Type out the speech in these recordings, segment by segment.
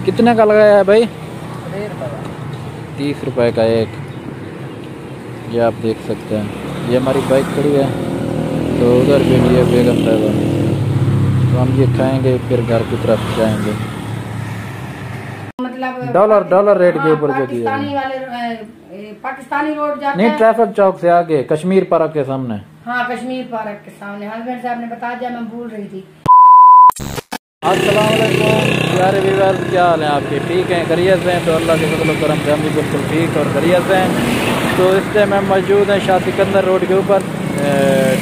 कितने का लगाया है भाई? 30 रुपए का एक। ये आप देख सकते हैं, ये हमारी बाइक खड़ी है, तो उधर भी ये बेगम साहबा, तो हम ये खाएंगे फिर घर की तरफ जाएंगे। मतलब डॉलर रेट के ऊपर जो दिया पाकिस्तानी रोड जाता नहीं, है। ट्रैफिक चौक से आगे कश्मीर पार्क के सामने। हाँ, कश्मीर पार्क के सामने। हस्बैंड साहब ने बता दिया, मैं भूल रही थी। अस्सलाम वालेकुम प्यारे व्यूअर्स, क्या हाल है आपके? ठीक हैं, खैरियत से हैं? तो अल्लाह के फज़ल व करम से हम भी बिल्कुल ठीक और खैरियत से हैं। तो इस टाइम हम मौजूद हैं शाह सिकंदर रोड के ऊपर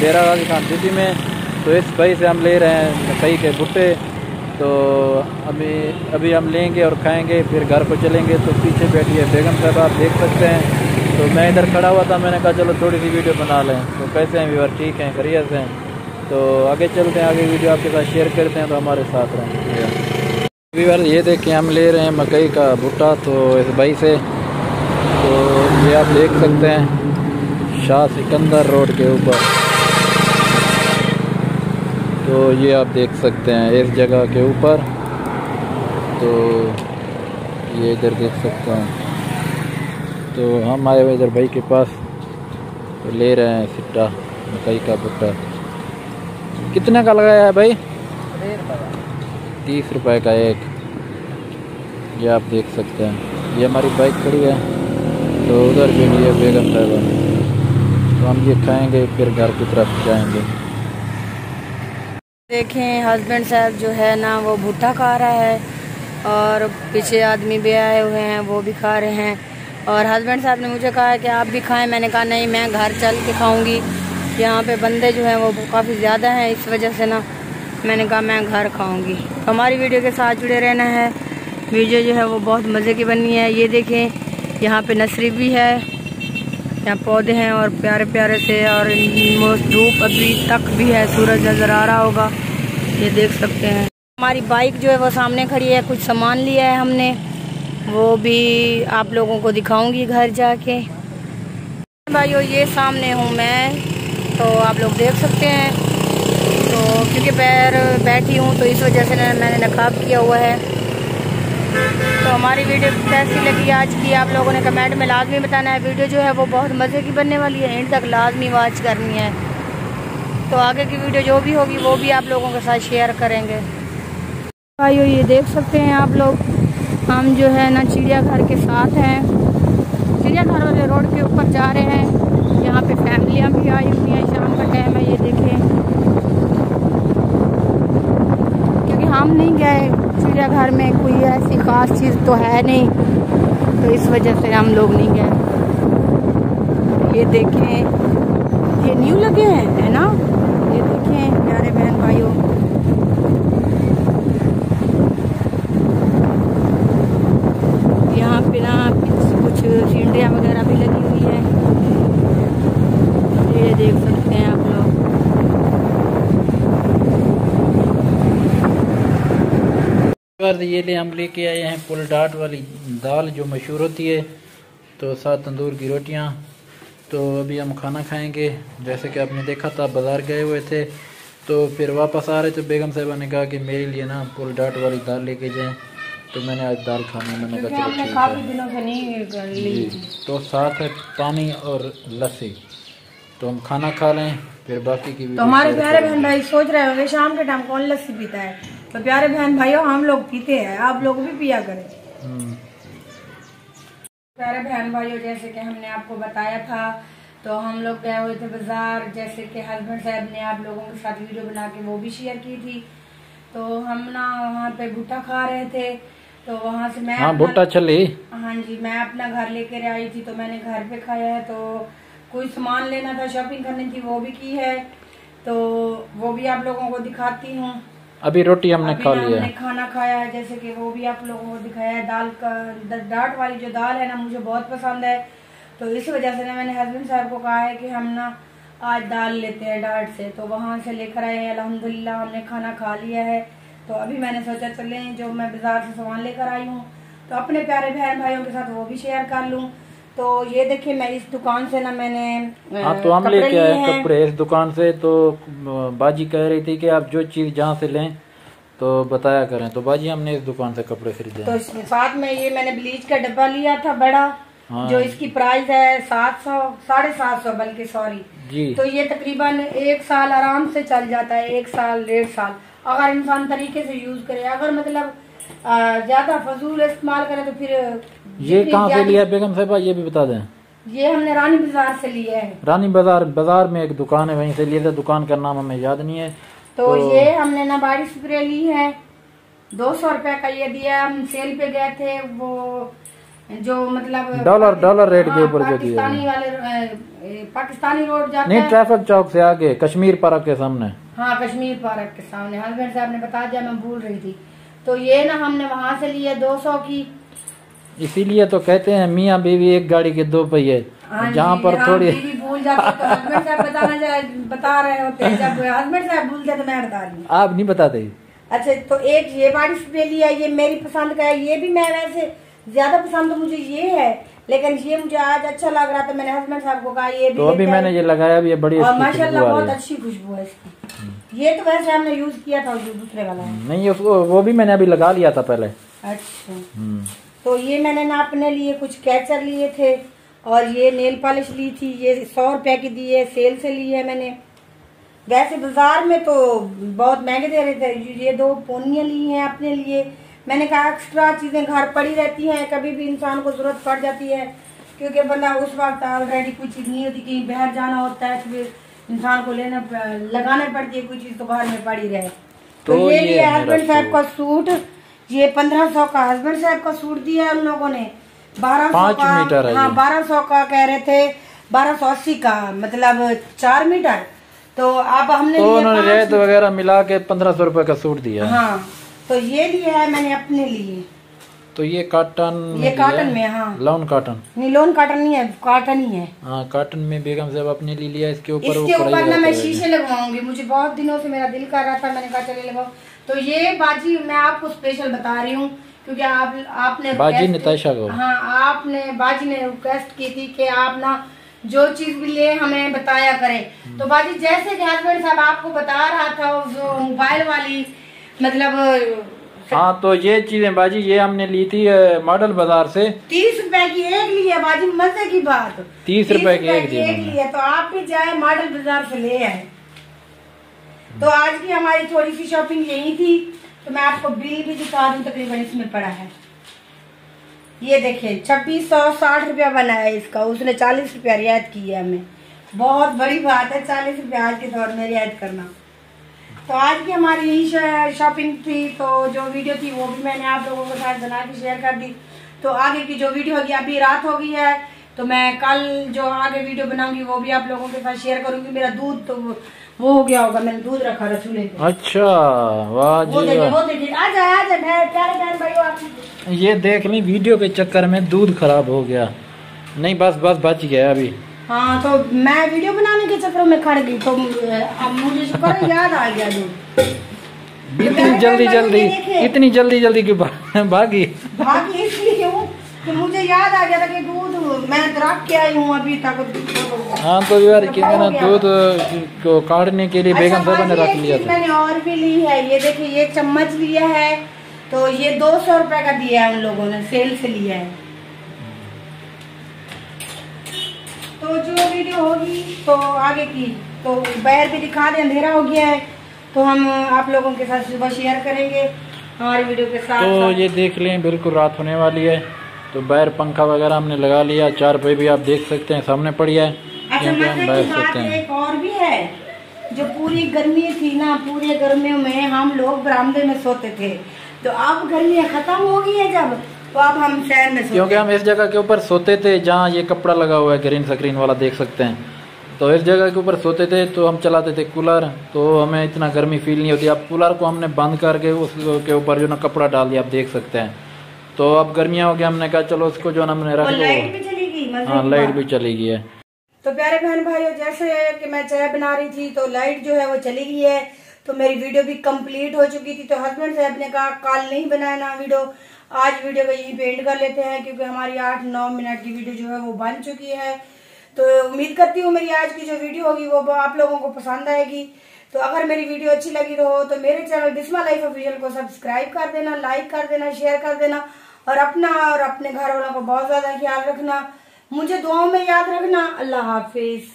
डेरा गाजी खान सिटी में। तो इस भाई से हम ले रहे हैं मकई के भुट्टे। तो अभी हम लेंगे और खाएंगे, फिर घर को चलेंगे। तो पीछे बैठी है बेगम साहब, आप देख सकते हैं। तो मैं इधर खड़ा हुआ था, मैंने कहा चलो थोड़ी सी वीडियो बना लें। तो कैसे हैं व्यूअर? ठीक हैं, खैरियत से हैं? तो आगे चलते हैं, आगे वीडियो आपके साथ शेयर करते हैं, तो हमारे साथ रहें व्यूअर। ये देखिए हम ले रहे हैं मकई का भुट्टा तो इस भाई से। तो ये आप देख सकते हैं शाह सिकंदर रोड के ऊपर। तो ये आप देख सकते हैं इस जगह के ऊपर। तो ये इधर देख सकते हैं। तो हम आए हुए इधर भाई के पास, तो ले रहे हैं सिट्टा मकई का भुट्टा। कितने का लगाया है भाई? 30 रुपए का एक। ये आप देख सकते हैं, ये हमारी बाइक खड़ी है, तो उधर भी ये बेगम साहबा, तो हम ये खाएंगे फिर घर की तरफ जाएंगे। देखें हस्बैंड साहब जो है ना वो भुट्टा खा रहा है, और पीछे आदमी भी आए हुए हैं, वो भी खा रहे हैं। और हस्बैंड साहब ने मुझे कहा है कि आप भी खाएं। मैंने कहा नहीं, मैं घर चल के खाऊंगी। यहाँ पे बंदे जो हैं वो काफ़ी ज़्यादा हैं, इस वजह से ना मैंने कहा मैं घर खाऊंगी। तो हमारी वीडियो के साथ जुड़े रहना है। वीडियो जो है वो बहुत मज़े की बनी है। ये देखें यहाँ पे नर्सरी भी है, यहाँ पौधे हैं और प्यारे प्यारे से, और धूप अभी तक भी है, सूरज नज़र आ रहा होगा, ये देख सकते हैं। हमारी बाइक जो है वो सामने खड़ी है, कुछ सामान लिया है हमने, वो भी आप लोगों को दिखाऊंगी घर जाके। भाइयों ये सामने हूँ मैं, तो आप लोग देख सकते हैं। तो क्योंकि बैठी हूँ तो इस वजह से मैंने नकाब किया हुआ है। तो हमारी वीडियो कैसी लगी आज की, आप लोगों ने कमेंट में लाजमी बताना है। वीडियो जो है वो बहुत मज़े की बनने वाली है, एंड तक लाजमी वॉच करनी है। तो आगे की वीडियो जो भी होगी वो भी आप लोगों के साथ शेयर करेंगे। भाइयों ये देख सकते हैं आप लोग, हम जो है ना चिड़ियाघर के साथ हैं, चिड़ियाघर वाले रोड के ऊपर जा रहे हैं। यहाँ पे फैमिलियाँ भी आई हुई हैं, शाम का टाइम है, ये देखें। क्योंकि हम नहीं गए चिड़ियाघर में, कोई ऐसी ख़ास चीज़ तो है नहीं, तो इस वजह से हम लोग नहीं गए। ये देखें, ये न्यू लगे हैं, है ना? ये देखें प्यारे बहन भाइयों, यहाँ पे ना कुछ सीढ़ियाँ वगैरह भी लगी हुई है, ये देख सकते हैं आप लोग। ये ले हम लेके आए हैं पुल डाट वाली दाल जो मशहूर होती है, तो साथ तंदूर की रोटियां। तो अभी हम खाना खाएंगे। जैसे कि आपने देखा था बाज़ार गए हुए थे, तो फिर वापस आ रहे थे, बेगम साहिबा ने कहा कि मेरे लिए ना पुल डाट वाली दाल लेके जाएं। तो मैंने आज दाल खानी, मैंने कहा चलो ठीक काफ़ी दिनों से नहीं ली। तो साथ है पानी और लस्सी। तो हम खाना खा लें, फिर बाकी की तो हमारे प्यारे बहन भाई सोच रहे होंगे शाम के टाइम कौन लस्सी पीता है। तो प्यारे बहन भाइयों हम लोग पीते हैं, आप लोग भी पिया करें। प्यारे बहन भाइयों जैसे कि हमने आपको बताया था, तो हम लोग गए हुए थे बाजार, जैसे कि हस्बैंड साहब ने आप लोगों के साथ वीडियो बना के वो भी शेयर की थी। तो हम ना वहाँ पे भुट्टा खा रहे थे, तो वहाँ से मैं भुट्टा चली। हाँ जी, मैं अपना घर लेकर आई थी, तो मैंने घर पे खाया है। तो कोई सामान लेना था, शॉपिंग करनी थी, वो भी की है, तो वो भी आप लोगों को दिखाती हूँ। अभी रोटी हमने खा लिया, हमने खाना खाया है, जैसे कि वो भी आप लोगों को दिखाया है। दाल का डाट वाली जो दाल है ना, मुझे बहुत पसंद है, तो इस वजह से ना मैंने हस्बैंड साहब को कहा है कि हम ना आज दाल लेते हैं डाट से। तो वहाँ से लेकर आए हैं, अल्हम्दुलिल्लाह हमने खाना खा लिया है। तो अभी मैंने सोचा चले जो मैं बाजार से सामान लेकर आई हूँ, तो अपने प्यारे बहन भाइयों के साथ वो भी शेयर कर लूँ। तो ये देखिए मैं इस दुकान से ना मैंने तो हम लेके आए कपड़े इस दुकान से। तो बाजी कह रही थी कि आप जो चीज़ जहाँ से लें तो बताया करें। तो बाजी हमने इस दुकान से कपड़े खरीदे तो साथ में ये मैंने ब्लीच का डब्बा लिया था बड़ा, हाँ। जो इसकी प्राइस है 700 750 बल्कि सॉरी जी। तो ये तकरीबन 1 साल आराम से चल जाता है, 1 साल 1.5 साल अगर इंसान तरीके से यूज करे। अगर मतलब ज्यादा फजूल इस्तेमाल करे तो फिर ये कहाँ से लिया बेगम साहबा, ये भी बता दें। ये हमने रानी बाजार से लिया है। रानी बाजार में एक दुकान है, वहीं से लिया था। दुकान का नाम हमें याद नहीं है। तो ये हमने ना बारिश स्प्रे ली है, 200 रुपए का ये दिया। हम सेल पे गए थे, वो जो मतलब डॉलर रेट के ऊपर जो दिया पाकिस्तानी वाले पाकिस्तानी रोड जाता नहीं, है ट्रैफिक चौक से आगे कश्मीर पार्क के सामने। हाँ, कश्मीर पार्क के सामने। हस्बैंड साहब ने बता दिया, मैं भूल रही थी। तो ये ना हमने वहाँ से लिया 200 की। इसीलिए तो कहते हैं मियाँ बीवी एक गाड़ी के 2 पहिए। जहाँ पर थोड़ी भूल जाते तो हस्बैंड साहब बता रहे होते हैं, जब हस्बैंड साहब भूलते तो मैं बता रही। आप नहीं बताते। अच्छा, तो एक ये बारिश स्प्रे लिया, ये मेरी पसंद का है। ये भी मैं वैसे ज्यादा पसंद तो मुझे ये है, लेकिन ये मुझे आज अच्छा लग रहा था। मैंने हस्बैंड साहब को कहा ये भी तो अभी मैंने ये लगाया भी, ये बड़ी और माशाल्लाह बहुत अच्छी खुशबू है इसकी। ये तो वैसे हमने यूज किया था, जो दूसरे वाला है नहीं, वो भी मैंने अभी लगा लिया था पहले। अच्छा, तो ये मैंने ना अपने लिए कुछ कैचर लिए थे और ये नेल पॉलिश ली थी। ये 100 रुपए की दी है, सेल से ली है मैंने। वैसे बाजार में तो बहुत महंगे दे रहे थे। ये 2 पोनियां ली हैं अपने लिए। मैंने कहा एक्स्ट्रा चीजें घर पड़ी रहती हैं, कभी भी इंसान को जरूरत पड़ जाती है, क्योंकि बंदा उस वक्त ऑलरेडी कोई चीज नहीं होती, कहीं बाहर जाना होता है तो फिर इंसान को लगाना पड़ती है कोई चीज, तो घर में पड़ी रहे। तो ये लिया हस्बैंड साहब का सूट, ये 1500 का हस्बैंड साहब का सूट दिया उन लोगों ने। 1200 का, हाँ 1200 का कह रहे थे, 1280 का मतलब 4 मीटर। तो अब हमने तो उन्होंने रेट वगैरह मिला के 1500 रुपए का सूट दिया। हाँ, तो ये लिया है मैंने अपने लिए। तो ये कॉटन में, हाँ लॉन कॉटन नहीं, लॉन कॉटन नहीं है, कॉटन ही है। हाँ, कॉटन में बेगम साहब अपने लिए लिया। इसके ऊपर ना मैं शीशे लगवाऊंगी, मुझे बहुत दिनों से मेरा दिल कर रहा था, मैंने कहा चले लगाओ। तो ये बाजी मैं आपको स्पेशल बता रही हूँ, क्योंकि आपने बाजी निताशा को, हाँ आपने बाजी ने रिक्वेस्ट की थी कि आप ना जो चीज भी ले हमें बताया करें। तो बाजी जैसे कि हस्बैंड साहब आपको बता रहा था, जो मोबाइल वाली मतलब हाँ, तो ये चीजें बाजी ये हमने ली थी मॉडल बाजार से। 30 रुपए की एक ली है बाजी, मजे की बात। 30 रुपए की एक ली है, तो आप भी जाए मॉडल बाजार से ले आए। तो आज की हमारी थोड़ी सी शॉपिंग यही थी। तो मैं आपको बिल भी दिखा दूं, तकरीबन इसमें पड़ा है। ये देखिए 2660 रुपया बना है इसका, उसने 40 रुपया रियायत की है हमें। बहुत बड़ी बात है 40 रुपया आज के दौर में रियायत करना। तो आज की हमारी यही शॉपिंग थी। तो जो वीडियो थी वो भी मैंने आप लोगों के साथ बना के शेयर कर दी। तो आगे की जो वीडियो होगी, अभी रात हो गई है तो मैं कल जो आगे वीडियो बनाऊंगी वो भी आप लोगों के साथ शेयर करूंगी। मेरा दूध तो वो हो गया होगा, मैंने दूध रखा था चूल्हे पे। अच्छा, वाह जी, वो देखिए आजा प्यारे बहन भाइयों, आप ये देख ली वीडियो के चक्कर में दूध खराब हो गया। नहीं बस बच गया अभी। हाँ, तो मैं वीडियो बनाने के चक्कर में खड़ गई, तो अब मुझे शुक्र याद आ गया दूध। इतनी जल्दी क्यों भागी इसलिए हूँ कि मुझे याद आ गया था कि दूध मैं रख के आई हूँ अभी तक। हाँ, तो यार कहते ना दूध को काटने के लिए बेगम साहब ने रख लिया था। मैंने और भी ली है, ये देखिए ये चम्मच लिया है, तो ये 200 रुपए का दिया है उन लोगों ने, सेल से लिया है। तो जो वीडियो होगी तो आगे की तो बाहर भी दिखा दे, अंधेरा हो गया है, तो हम आप लोगों के साथ सुबह शेयर करेंगे हमारी वीडियो के साथ। तो ये देख लें बिल्कुल रात होने वाली है। तो बाहर पंखा वगैरह हमने लगा लिया, 4 पे भी आप देख सकते हैं सामने पड़ी है। अच्छा, हम बैठ सकते हैं। एक और भी है, जो पूरी गर्मी थी ना, पूरी गर्मियों में हम लोग बरामदे में सोते थे, तो अब गर्मियाँ खत्म हो गई है जब, तो अब हम शहर में सोते। क्योंकि हम इस जगह के ऊपर सोते थे जहाँ ये कपड़ा लगा हुआ है, ग्रीन स्क्रीन वाला देख सकते हैं। तो इस जगह के ऊपर सोते थे, तो हम चलाते थे कूलर, तो हमें इतना गर्मी फील नहीं होती। अब कूलर को हमने बंद करके उसके ऊपर जो ना कपड़ा डाल दिया, आप देख सकते हैं। तो अब गर्मियाँ हो गया, हमने कहा चलो उसको जो हमने रख दो। लाइट भी चलेगी, हाँ लाइट भी चलेगी है। तो प्यारे बहन भाइयों, जैसे कि मैं चाय बना रही थी तो लाइट जो है वो चली गई है, तो मेरी वीडियो भी कंप्लीट हो चुकी थी। तो हस्बैंड साहब ने कहा कल नहीं बनाना वीडियो, आज वीडियो को यहीं पे एंड कर लेते हैं, क्योंकि हमारी 8-9 मिनट की वीडियो जो है वो बन चुकी है। तो उम्मीद करती हूँ मेरी आज की जो वीडियो होगी वो आप लोगों को पसंद आएगी। तो अगर मेरी वीडियो अच्छी लगी तो मेरे चैनल बिस्मा लाइफ ऑफिशियल को सब्सक्राइब कर देना, लाइक कर देना, शेयर कर देना और अपना और अपने घर वालों को बहुत ज्यादा ख्याल रखना। मुझे दुआओं में याद रखना। अल्लाह हाफिज।